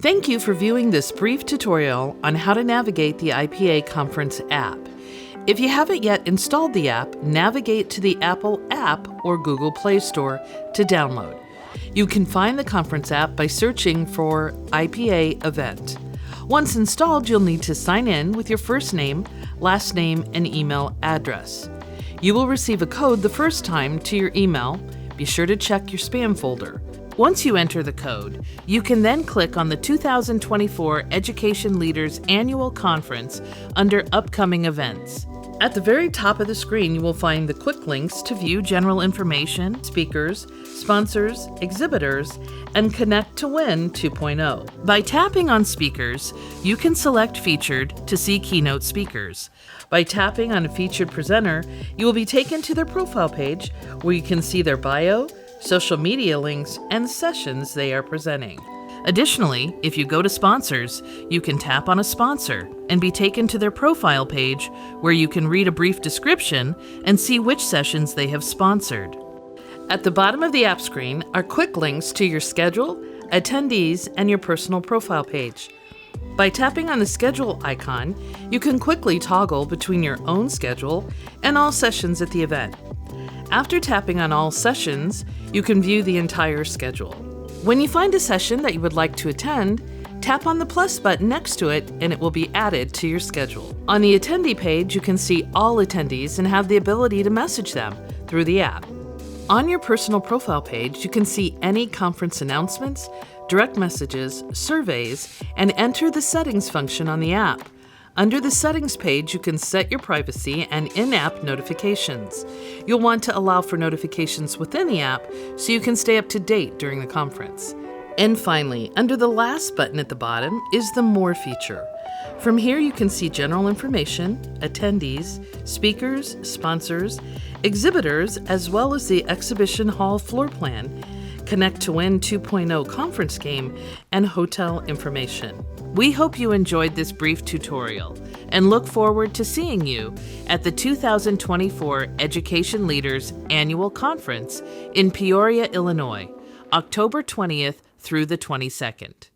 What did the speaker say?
Thank you for viewing this brief tutorial on how to navigate the IPA Conference app. If you haven't yet installed the app, navigate to the Apple App or Google Play Store to download. You can find the conference app by searching for IPA Event. Once installed, you'll need to sign in with your first name, last name, and email address. You will receive a code the first time to your email. Be sure to check your spam folder. Once you enter the code, you can then click on the 2024 Education Leaders Annual Conference under Upcoming Events. At the very top of the screen, you will find the quick links to view general information, speakers, sponsors, exhibitors, and Connect to Win 2.0. By tapping on Speakers, you can select Featured to see keynote speakers. By tapping on a featured presenter, you will be taken to their profile page where you can see their bio, social media links, and sessions they are presenting. Additionally, if you go to Sponsors, you can tap on a sponsor and be taken to their profile page where you can read a brief description and see which sessions they have sponsored. At the bottom of the app screen are quick links to your schedule, attendees, and your personal profile page. By tapping on the schedule icon, you can quickly toggle between your own schedule and all sessions at the event. After tapping on all sessions, you can view the entire schedule. When you find a session that you would like to attend, tap on the plus button next to it and it will be added to your schedule. On the attendee page, you can see all attendees and have the ability to message them through the app. On your personal profile page, you can see any conference announcements, direct messages, surveys, and enter the settings function on the app. Under the Settings page, you can set your privacy and in-app notifications. You'll want to allow for notifications within the app so you can stay up to date during the conference. And finally, under the last button at the bottom is the More feature. From here, you can see general information, attendees, speakers, sponsors, exhibitors, as well as the exhibition hall floor plan, Connect to Win 2.0 conference game, and hotel information. We hope you enjoyed this brief tutorial and look forward to seeing you at the 2024 Education Leaders Annual Conference in Peoria, Illinois, October 20th through the 22nd.